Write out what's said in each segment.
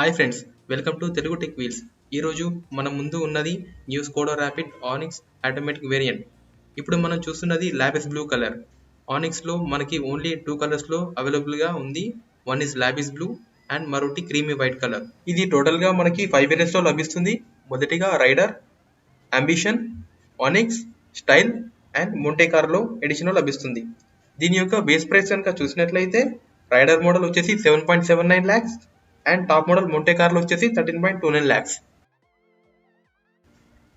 Hi friends, welcome to Telugu tech wheels. ఈరోజు మన ముందు ఉన్నది new Skoda rapid onyx automatic variant. ఇప్పుడు మనం చూస్తున్నది లాబిస్ బ్లూ కలర్. ఆనిక్స్లో మనకి ఓన్లీ టూ కలర్స్లో అవైలబుల్గా ఉంది. One is lapis blue and మరొకటి క్రీమీ వైట్ కలర్. ఇది టోటల్గా మనకి 5 వేరియంట్స్లో లభిస్తుంది. మొదటిగా Rider, Ambition, Onyx, Style and Monte Carlo ఎడిషన్లో లభిస్తుంది. దీని యొక్క బేస్ ప్రైస్ కనుక చూసినట్లయితే రైడర్ మోడల్ వచ్చేసి 7.79 lakhs and top model Monte కార్లో వచ్చేసి 13.29 lakhs.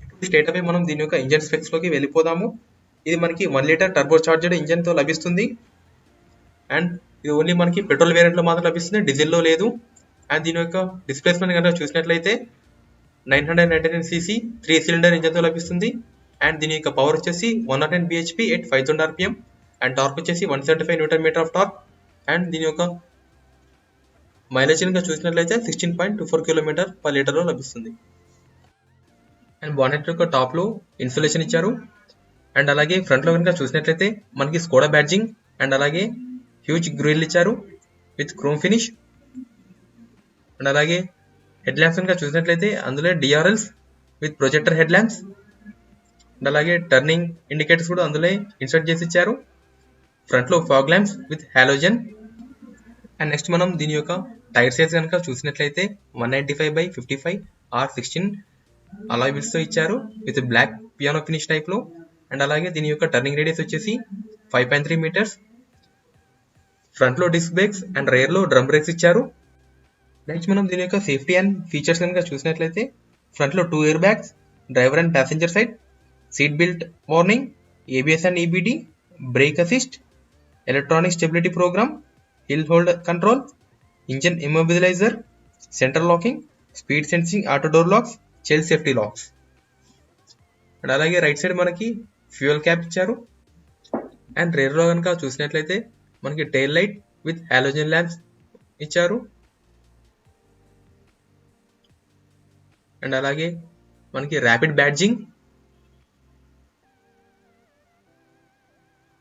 ఇప్పుడు స్ట్రేట్ అవే మనం దీని యొక్క ఇంజన్ స్పెక్స్లోకి వెళ్ళిపోదాము. ఇది మనకి 1 లీటర్ టర్బో చార్జర్డ్ ఇంజన్తో లభిస్తుంది. అండ్ ఇది ఓన్లీ మనకి పెట్రోల్ వేరియంట్లో మాత్రం లభిస్తుంది, డీజిల్లో లేదు. అండ్ దీని యొక్క డిస్ప్లేస్మెంట్ కనుక చూసినట్లయితే 999 cc 3 సిలిండర్ ఇంజన్తో లభిస్తుంది. అండ్ దీని యొక్క పవర్ వచ్చేసి 110 bhp at 5000 rpm and torque వచ్చేసి 175 Nm ఆఫ్ టార్క్. అండ్ దీని యొక్క మైలేజ్ కనుక చూసినట్లయితే 16.24 km/లీటర్లో లభిస్తుంది. అండ్ బానెట్ యొక్క టాప్లో ఇన్సులేషన్ ఇచ్చారు. అండ్ అలాగే ఫ్రంట్లో కనుక చూసినట్లయితే మనకి స్కోడా బ్యాడ్జింగ్ అండ్ అలాగే హ్యూజ్ గ్రిల్ ఇచ్చారు విత్ క్రోమ్ ఫినిష్. అండ్ అలాగే హెడ్ ల్యాంప్స్ కనుక చూసినట్లయితే అందులో DRLs with projector head lamps and అలాగే టర్నింగ్ ఇండికేటర్స్ కూడా అందులో ఇన్సర్ట్ చేసి ఇచ్చారు. ఫ్రంట్లో fog lamps with halogen. And next మనం దీని యొక్క టైర్ సైజ్ కనుక చూసినట్లయితే 195/55 R16 అలాయ్ వీల్స్తో ఇచ్చారు విత్ బ్లాక్ పియానో ఫినిష్ టైప్లో. అండ్ అలాగే దీని యొక్క టర్నింగ్ రేడియస్ వచ్చేసి 5.3 meters. ఫ్రంట్లో డిస్క్ బ్రేక్స్ అండ్ రేర్లో డ్రమ్ బ్రేక్స్ ఇచ్చారు. నెక్స్ట్ మనం దీని యొక్క సేఫ్టీ అండ్ ఫీచర్స్ కనుక చూసినట్లయితే ఫ్రంట్లో 2 air bags, driver and passenger side, seat belt warning, ABS and EBD, brake assist, electronic stability programme, hill hold control, engine immobiliser, centre locking, speed sensing auto door locks, child safety locks. And అలాగే right side మనకి fuel cap ఇచ్చారు. And రేర్లో కనుక చూసినట్లయితే మనకి tail light with halogen lamps ఇచ్చారు. And అలాగే మనకి ర్యాపిడ్ బ్యాడ్జింగ్.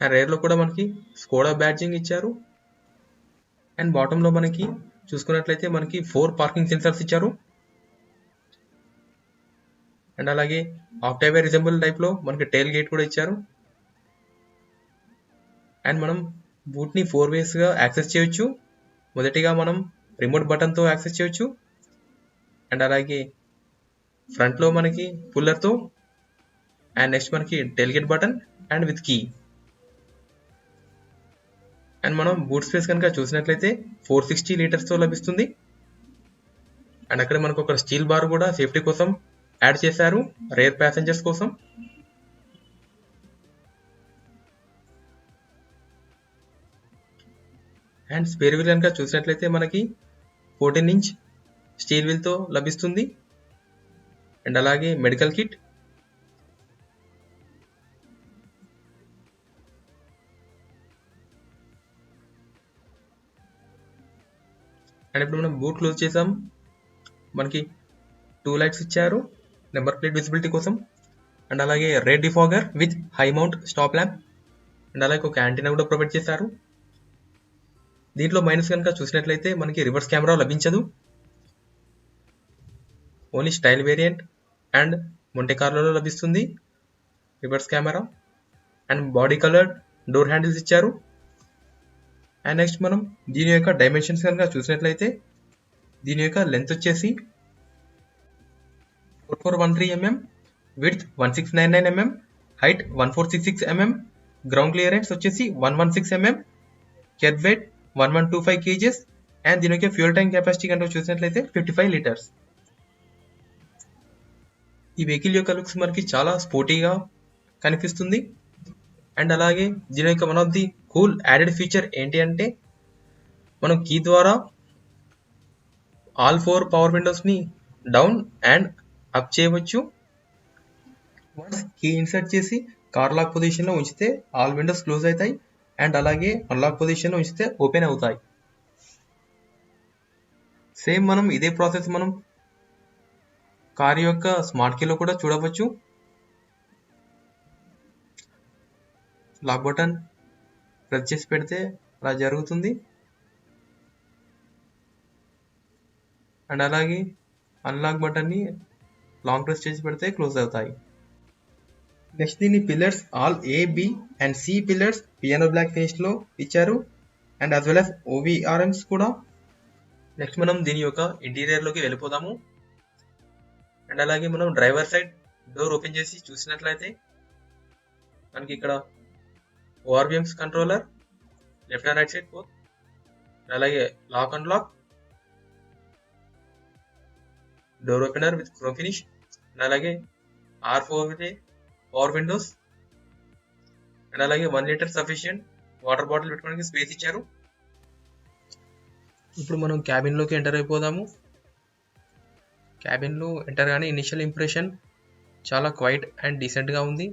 అండ్ రేర్లో కూడా మనకి స్కోడా బ్యాడ్జింగ్ ఇచ్చారు. అండ్ బాటంలో మనకి చూసుకున్నట్లయితే మనకి 4 పార్కింగ్ సెన్సార్స్ ఇచ్చారు. అండ్ అలాగే ఆక్టావియా రిజెంబుల్ టైప్లో మనకి టైల్ గేట్ కూడా ఇచ్చారు. అండ్ మనం బూట్ని 4 waysగా యాక్సెస్ చేయొచ్చు. మొదటిగా మనం రిమోట్ బటన్తో యాక్సెస్ చేయొచ్చు. అండ్ అలాగే ఫ్రంట్లో మనకి పుల్లర్తో అండ్ నెక్స్ట్ మనకి tailgate button and with key. And మనం బూట్ స్పేస్ కనుక చూసినట్లయితే 460 లీటర్స్తో లభిస్తుంది. అండ్ అక్కడ మనకు ఒక స్టీల్ బార్ కూడా సేఫ్టీ కోసం యాడ్ చేశారు రేర్ ప్యాసింజర్స్ కోసం. అండ్ స్పేర్ వీల్ కనుక చూసినట్లయితే మనకి 14 inch స్టీల్ వీల్తో లభిస్తుంది. అండ్ అలాగే మెడికల్ కిట్. అండ్ ఇప్పుడు మనం బూట్ క్లోజ్ చేసాం. మనకి 2 lights ఇచ్చారు నెంబర్ ప్లేట్ విజిబిలిటీ కోసం. అండ్ అలాగే red defogger with high mount stop lamp. And అలాగే ఒక యాంటీనా కూడా ప్రొవైడ్ చేశారు. దీంట్లో మైనస్ కనుక చూసినట్లయితే మనకి రివర్స్ కెమెరా లభించదు. Only Style variant and Monte Carlo లభిస్తుంది reverse camera. And body coloured door handles ఇచ్చారు. అండ్ నెక్స్ట్ మనం దీని యొక్క డైమెన్షన్స్ కనుక చూసినట్లయితే దీని యొక్క లెంత్ వచ్చేసి 4413 mm, width 1699 mm, height 1466 mm, ground clearance వచ్చేసి 116 mm, kerb weight 1125 kgs. And దీని యొక్క ఫ్యూయల్ ట్యాంక్ కెపాసిటీ కనుక చూసినట్లయితే 55 liters. ఈ వెహికల్ యొక్క లుక్స్ మనకి చాలా స్పోర్టీగా కనిపిస్తుంది. అండ్ అలాగే దీని యొక్క one of the cool added feature ఏంటి అంటే మనం కీ ద్వారా ఆల్ 4 పవర్ విండోస్ని డౌన్ అండ్ అప్ చేయవచ్చు. వన్స్ కీ ఇన్సర్ట్ చేసి కార్ లాక్ పొజిషన్లో ఉంచితే ఆల్ విండోస్ క్లోజ్ అవుతాయి. అండ్ అలాగే అన్లాక్ పొజిషన్లో ఉంచితే ఓపెన్ అవుతాయి. సేమ్ మనం ఇదే ప్రాసెస్ మనం కార్ యొక్క స్మార్ట్ కీలో కూడా చూడవచ్చు. లాక్ బటన్ ప్రెస్ చేసి పెడితే అలా జరుగుతుంది. అండ్ అలాగే అన్లాక్ బటన్ని లాంగ్ ప్రెస్ చేసి పెడితే క్లోజ్ అవుతాయి. నెక్స్ట్ దీని pillars all A, B and C pillars piano black ఫినిష్లో ఇచ్చారు and as well as OVRMs కూడా. నెక్స్ట్ మనం దీని యొక్క ఇంటీరియర్లోకి వెళ్ళిపోదాము. అండ్ అలాగే మనం డ్రైవర్ సైడ్ డోర్ ఓపెన్ చేసి చూసినట్లయితే మనకి ఇక్కడ ORVMs controller left and right side both, అలాగే lock and lock, door opener with chrome finish, and అలాగే R4 పవర్ విండోస్, అండ్ అలాగే 1 లీటర్ సఫిషియంట్ వాటర్ బాటిల్ పెట్టుకోవడానికి స్పేస్ ఇచ్చారు. ఇప్పుడు మనం క్యాబిన్లోకి ఎంటర్ అయిపోదాము. క్యాబిన్లో ఎంటర్ కానీ ఇనిషియల్ ఇంప్రెషన్ చాలా క్వైట్ అండ్ డీసెంట్గా ఉంది.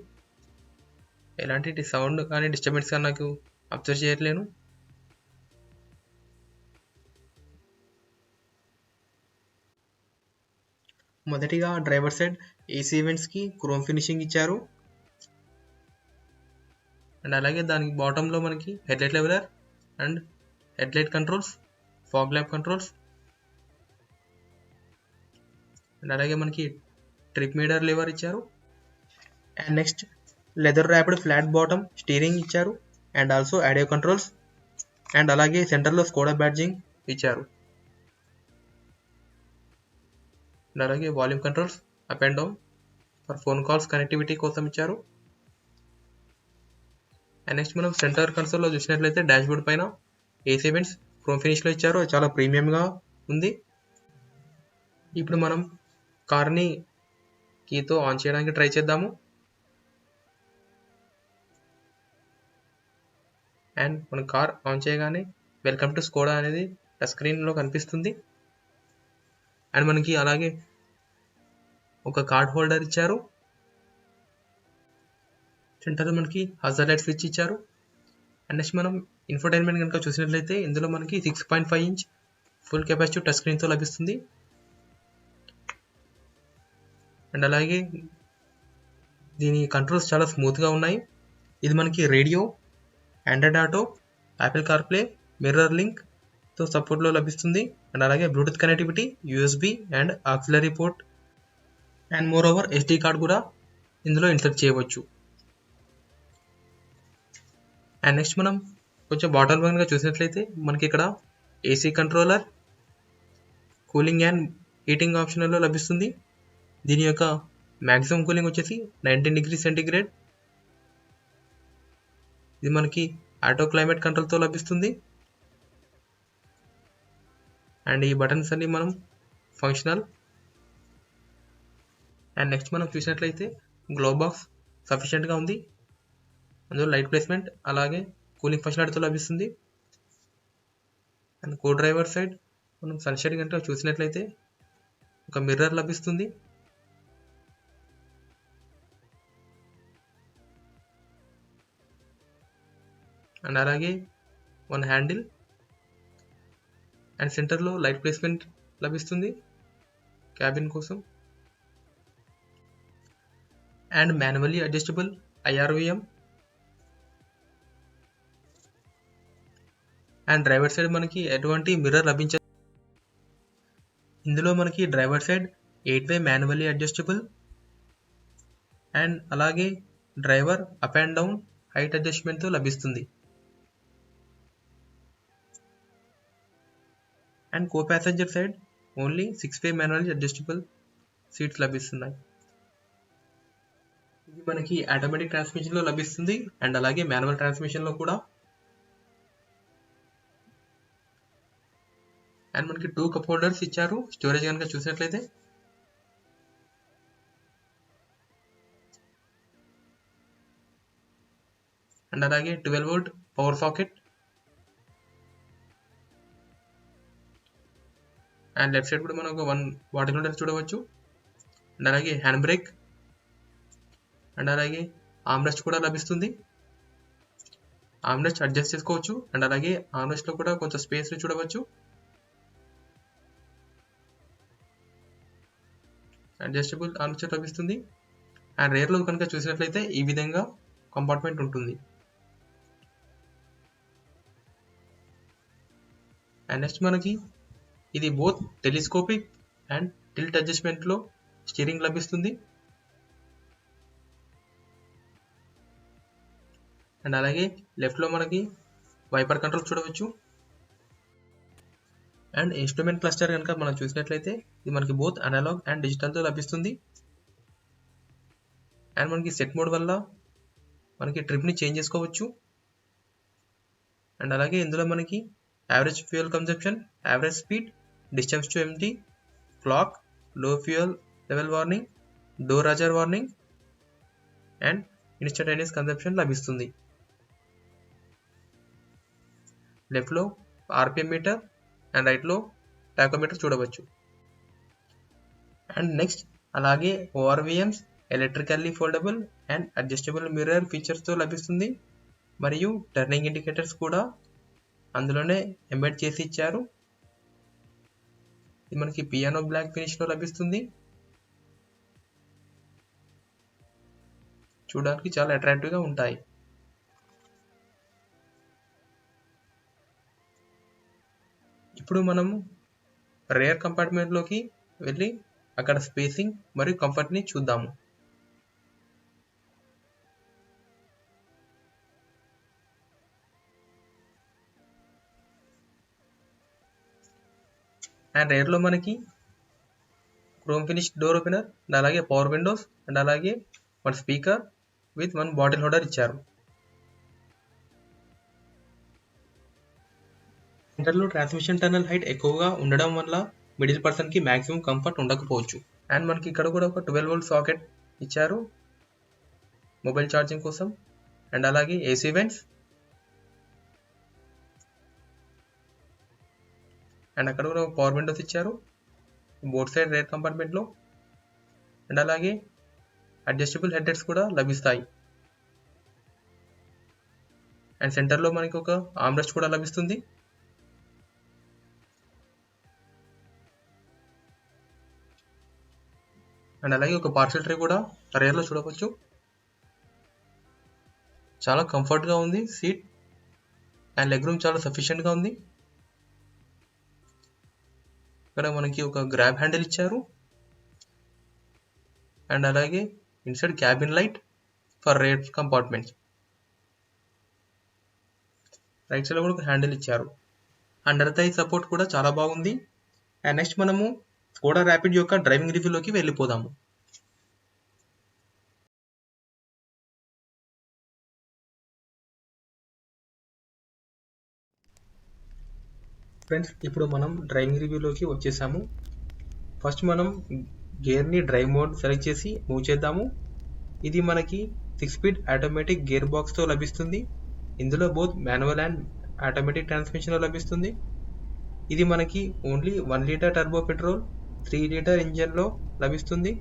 ఎలాంటి సౌండ్ కానీ డిస్టర్బెన్స్ కానీ నాకు అబ్జర్వ్ చేయట్లేను. మొదటిగా డ్రైవర్ సైడ్ ఏసీ ఈవెంట్స్కి క్రోమ్ ఫినిషింగ్ ఇచ్చారు అండ్ అలాగే దానికి బాటంలో మనకి headlight leveller and headlight controls, fog lamp controls, and అలాగే మనకి ట్రిప్ మీటర్ లివర్ ఇచ్చారు. And next leather wrapped flat bottom steering ఇచ్చారు and also audio controls, and అలాగే సెంటర్లో స్కోడా బ్యాడ్జింగ్ ఇచ్చారు. అండ్ అలాగే volume controls up and down for phone calls connectivity కోసం ఇచ్చారు. అండ్ నెక్స్ట్ మనం సెంటర్ కన్సోల్లో చూసినట్లయితే డాష్బోర్డ్ పైన ఏసీ ఈవెంట్స్ క్రోమ్ ఫినిష్లో ఇచ్చారు, చాలా ప్రీమియంగా ఉంది. ఇప్పుడు మనం కార్ని కీతో ఆన్ చేయడానికి ట్రై చేద్దాము. అండ్ మన కార్ ఆన్ చేయగానే వెల్కమ్ టు స్కోడా అనేది టచ్ స్క్రీన్లో కనిపిస్తుంది. అండ్ మనకి అలాగే ఒక కార్డ్ హోల్డర్ ఇచ్చారు. సెంటర్లో మనకి హజార్ లైట్ స్విచ్ ఇచ్చారు. అండ్ నెక్స్ట్ మనం ఇన్ఫోటైన్మెంట్ కనుక చూసినట్లయితే ఇందులో మనకి 6.5 ఇంచ్ ఫుల్ కెపాసిటీ టచ్ స్క్రీన్తో లభిస్తుంది. అండ్ అలాగే దీని కంట్రోల్స్ చాలా స్మూత్గా ఉన్నాయి. ఇది మనకి radio, Android Auto, Apple CarPlay, mirror లింక్తో సపోర్ట్లో లభిస్తుంది. అండ్ అలాగే Bluetooth connectivity, USB and auxiliary port and more over SD card కూడా ఇందులో ఇన్సర్ట్ చేయవచ్చు. అండ్ నెక్స్ట్ మనం కొంచెం బాటమ్ కనుక చూసినట్లయితే మనకి ఇక్కడ AC controller, cooling and heating ఆప్షన్లో లభిస్తుంది. దీని యొక్క మ్యాక్సిమం కూలింగ్ వచ్చేసి 19 డిగ్రీ సెంటిగ్రేడ్. ఇది మనకి ఆటో క్లైమేట్ కంట్రోల్తో లభిస్తుంది. అండ్ ఈ బటన్స్ అన్ని మనం ఫంక్షనల్. అండ్ నెక్స్ట్ మనం చూసినట్లయితే గ్లో బాక్స్ సఫిషియెంట్గా ఉంది. అందులో లైట్ ప్లేస్మెంట్ అలాగే కూలింగ్ ఫంక్షనాలిటీతో లభిస్తుంది. అండ్ కో డ్రైవర్ సైడ్ మనం సన్షైడ్ కనుక చూసినట్లయితే ఒక మిర్రర్ లభిస్తుంది. అండ్ అలాగే 1 హ్యాండిల్ అండ్ సెంటర్లో లైట్ ప్లేస్మెంట్ లభిస్తుంది క్యాబిన్ కోసం. And manually adjustable IRVM. And driver side మనకి ఎటువంటి మిర్రర్ లభించదు. ఇందులో మనకి driver side 8-way manually adjustable and అలాగే driver up and down height అడ్జస్ట్మెంట్తో లభిస్తుంది. And co passenger side only 6-way manually adjustable seats లభిస్తున్నాయి. ఇది మనకి ఆటోమేటిక్ ట్రాన్స్మిషన్లో లభిస్తుంది అండ్ అలాగే మాన్యువల్ ట్రాన్స్మిషన్లో కూడా. అండ్ మనకి 2 కప్ హోల్డర్స్ ఇచ్చారు స్టోరేజ్ కనుక చూసినట్లయితే. అండ్ అలాగే 12V power socket. And left side కూడా మనం ఒక 1 వాటర్ హోల్డర్ చూడవచ్చు. అండ్ అలాగే హ్యాండ్ బ్రేక్ అండ్ అలాగే ఆర్మ్రెస్ట్ కూడా లభిస్తుంది. ఆర్మ్రెస్ట్ అడ్జస్ట్ చేసుకోవచ్చు అండ్ అలాగే ఆర్మ్రెస్ట్లో కూడా కొంచెం స్పేస్ చూడవచ్చు. అడ్జస్టబుల్ ఆర్మ్రెస్ట్ లభిస్తుంది. అండ్ రేర్లో కనుక చూసినట్లయితే ఈ విధంగా కంపార్ట్మెంట్ ఉంటుంది. అండ్ నెక్స్ట్ మనకి ఇది బోత్ టెలిస్కోపిక్ అండ్ టిల్ట్ అడ్జస్ట్మెంట్లో స్టీరింగ్ లభిస్తుంది. అండ్ అలాగే లెఫ్ట్లో మనకి వైపర్ కంట్రోల్ చూడవచ్చు. అండ్ ఇన్స్ట్రుమెంట్ క్లస్టర్ కనుక మనం చూసినట్లయితే ఇది మనకి బోత్ అనలాగ్ అండ్ డిజిటల్తో లభిస్తుంది. అండ్ మనకి సెట్ మోడ్ వల్ల మనకి ట్రిప్ని చేంజ్ చేసుకోవచ్చు. అండ్ అలాగే ఇందులో మనకి average fuel consumption, average speed, distance to empty, clock, low fuel level warning, door ajar warning and instantaneous consumption లభిస్తుంది. లెఫ్ట్లో ఆర్పిఎం మీటర్ అండ్ రైట్లో టాకోమీటర్ చూడవచ్చు. అండ్ నెక్స్ట్ అలాగే ORVMs, electrically foldable and adjustable mirror ఫీచర్స్తో లభిస్తుంది. మరియు turning indicators కూడా అందులోనే ఎంబెడ్ చేసి ఇచ్చారు. ఇది మనకి పియానో బ్లాక్ ఫినిష్లో లభిస్తుంది. చూడడానికి చాలా అట్రాక్టివ్గా ఉంటాయి. ఇప్పుడు మనము రేర్ కంపార్ట్మెంట్లోకి వెళ్ళి అక్కడ స్పేసింగ్ మరియు కంఫర్ట్ని చూద్దాము. అండ్ రేర్లో మనకి chrome finish door opener and అలాగే పవర్ విండోస్ అండ్ అలాగే 1 స్పీకర్ విత్ 1 బాటిల్ హోల్డర్ ఇచ్చారు. సెంటర్లో ట్రాన్స్మిషన్ టనల్ హైట్ ఎక్కువగా ఉండడం వల్ల మిడిల్ పర్సన్కి మ్యాక్సిమం కంఫర్ట్ ఉండకపోవచ్చు. అండ్ మనకి ఇక్కడ కూడా ఒక 12 వోల్ట్ సాకెట్ ఇచ్చారు మొబైల్ ఛార్జింగ్ కోసం. అండ్ అలాగే ఏసీ వెంట్స్ అండ్ అక్కడ కూడా పవర్ విండోస్ ఇచ్చారు బోత్ సైడ్ రేర్ కంపార్ట్మెంట్లో. అండ్ అలాగే అడ్జస్టబుల్ హెడ్లైట్స్ కూడా లభిస్తాయి. అండ్ సెంటర్లో మనకి ఒక ఆర్మ్రెస్ట్ కూడా లభిస్తుంది. అండ్ అలాగే ఒక పార్సల్ ట్రే కూడా రేర్లో చూడవచ్చు. చాలా కంఫర్ట్గా ఉంది సీట్ అండ్ లెగ్ రూమ్ చాలా సఫిషియెంట్గా ఉంది. ఇక్కడ మనకి ఒక గ్రాబ్ హ్యాండిల్ ఇచ్చారు. అండ్ అలాగే inside cabin light for rare compartments. Right సైడ్లో కూడా ఒక హ్యాండిల్ ఇచ్చారు. అండర్ థై సపోర్ట్ కూడా చాలా బాగుంది. అండ్ నెక్స్ట్ మనము స్కోడా ర్యాపిడ్ యొక్క డ్రైవింగ్ రివ్యూలోకి వెళ్ళిపోదాము. ఫ్రెండ్స్, ఇప్పుడు మనం డ్రైవింగ్ రివ్యూలోకి వచ్చేసాము. ఫస్ట్ మనం గేర్ని డ్రైవ్ మోడ్ సెలెక్ట్ చేసి మూవ్ చేద్దాము. ఇది మనకి 6 స్పీడ్ ఆటోమేటిక్ గేర్ బాక్స్తో లభిస్తుంది. ఇందులో బోత్ మాన్యువల్ అండ్ ఆటోమేటిక్ ట్రాన్స్మిషన్లో లభిస్తుంది. ఇది మనకి only 1 litre turbo petrol 3 litre ఇంజన్లో లభిస్తుంది.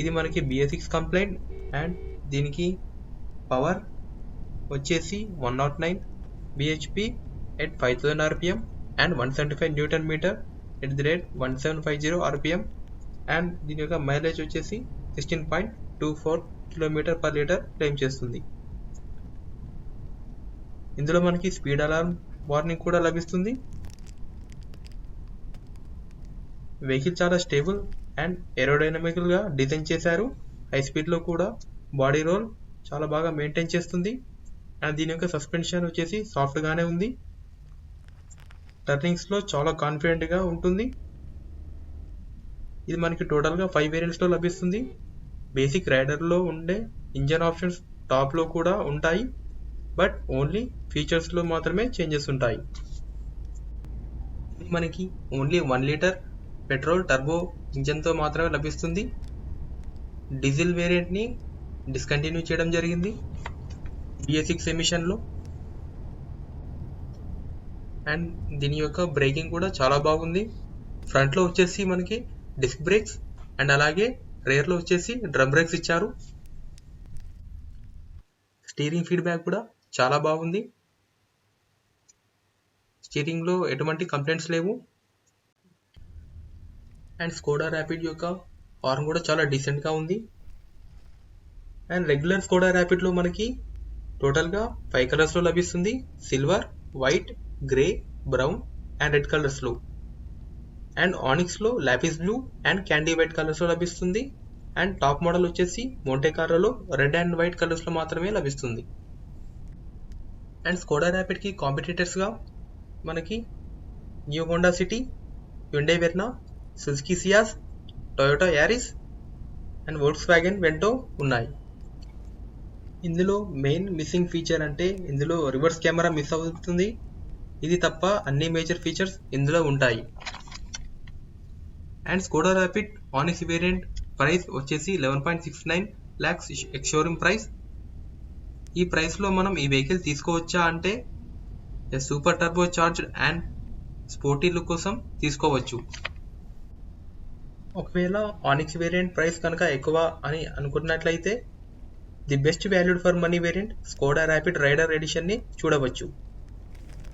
ఇది మనకి BS6 కంప్లైంట్ అండ్ దీనికి పవర్ వచ్చేసి 109 bhp at 5000 rpm and 175 Newton meter at the rate 1750 rpm and దీని యొక్క మైలేజ్ వచ్చేసి 16.24 km/L క్లెయిమ్ చేస్తుంది. ఇందులో మనకి స్పీడ్ అలార్మ్ వార్నింగ్ కూడా లభిస్తుంది. వెహికల్ చాలా స్టేబుల్ అండ్ ఏరోడైనమికల్గా డిజైన్ చేశారు. హై స్పీడ్లో కూడా బాడీ రోల్ చాలా బాగా మెయింటైన్ చేస్తుంది. అండ్ దీని యొక్క సస్పెన్షన్ వచ్చేసి సాఫ్ట్గానే ఉంది. టర్నింగ్స్లో చాలా కాన్ఫిడెంట్గా ఉంటుంది. ఇది మనకి టోటల్గా 5 వేరియంట్స్లో లభిస్తుంది. బేసిక్ రైడర్లో ఉండే ఇంజన్ ఆప్షన్స్ టాప్లో కూడా ఉంటాయి, బట్ ఓన్లీ ఫీచర్స్లో మాత్రమే చేంజెస్ ఉంటాయి. ఇది మనకి ఓన్లీ 1 లీటర్ పెట్రోల్ టర్బో ఇంజన్తో మాత్రమే లభిస్తుంది. డీజిల్ వేరియంట్ని డిస్కంటిన్యూ చేయడం జరిగింది BS6 ఎమిషన్లో. అండ్ దీని యొక్క బ్రేకింగ్ కూడా చాలా బాగుంది. ఫ్రంట్లో వచ్చేసి మనకి డిస్క్ బ్రేక్స్ అండ్ అలాగే రేర్లో వచ్చేసి డ్రమ్ బ్రేక్స్ ఇచ్చారు. స్టీరింగ్ ఫీడ్బ్యాక్ కూడా చాలా బాగుంది. స్టీరింగ్లో ఎటువంటి కంప్లైంట్స్ లేవు. అండ్ స్కోడా ర్యాపిడ్ యొక్క హార్న్ కూడా చాలా డీసెంట్గా ఉంది. అండ్ రెగ్యులర్ స్కోడా ర్యాపిడ్లో మనకి టోటల్గా 5 కలర్స్లో లభిస్తుంది. Silver, white, grey, brown and red కలర్స్లో. అండ్ ఆనిక్స్లో lapis blue and candy white కలర్స్లో లభిస్తుంది. అండ్ టాప్ మోడల్ వచ్చేసి మోంటే కార్లోలో రెడ్ అండ్ వైట్ కలర్స్లో మాత్రమే లభిస్తుంది. అండ్ స్కోడా ర్యాపిడ్కి కాంపిటీటర్స్గా మనకి new Honda City, Hyundai Verna, Suzuki Ciaz, Toyota Yaris and Volkswagen Vento ఉన్నాయి. ఇందులో మెయిన్ మిస్సింగ్ ఫీచర్ అంటే ఇందులో రివర్స్ కెమెరా మిస్ అవుతుంది. ఇది తప్ప అన్ని మేజర్ ఫీచర్స్ ఇందులో ఉంటాయి. And Skoda rapid onyx variant price వచ్చేసి 11.69 lakhs ఎక్స్ షోరూమ్ ప్రైస్. ఈ ప్రైస్లో మనం ఈ వెహికల్ తీసుకోవచ్చా అంటే super turbo charged and sporty look కోసం తీసుకోవచ్చు. ఒకవేళ ఆనిక్స్ వేరియంట్ ప్రైస్ కనుక ఎక్కువ అని అనుకున్నట్లయితే the best valued for money variant Skoda Rapid Rider ఎడిషన్ని చూడవచ్చు.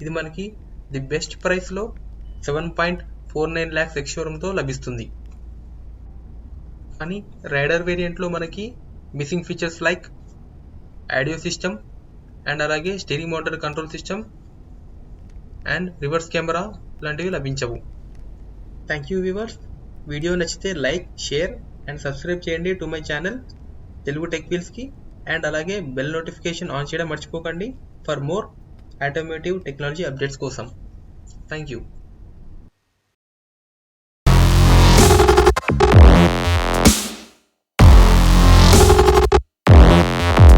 ఇది మనకి ది బెస్ట్ ప్రైస్లో 7.49 lakhs ఎక్స్ షోరూమ్తో లభిస్తుంది. కానీ రైడర్ వేరియంట్లో మనకి missing features like audio system and అలాగే steering motor control system and reverse camera లాంటివి లభించవు. Thank you viewers. వీడియో నచ్చితే లైక్, షేర్ అండ్ సబ్స్క్రైబ్ చేయండి to my channel Telugu tech వీల్స్కి. అండ్ అలాగే బెల్ నోటిఫికేషన్ ఆన్ చేయడం మర్చిపోకండి for more automotive technology updates కోసం. Thank you.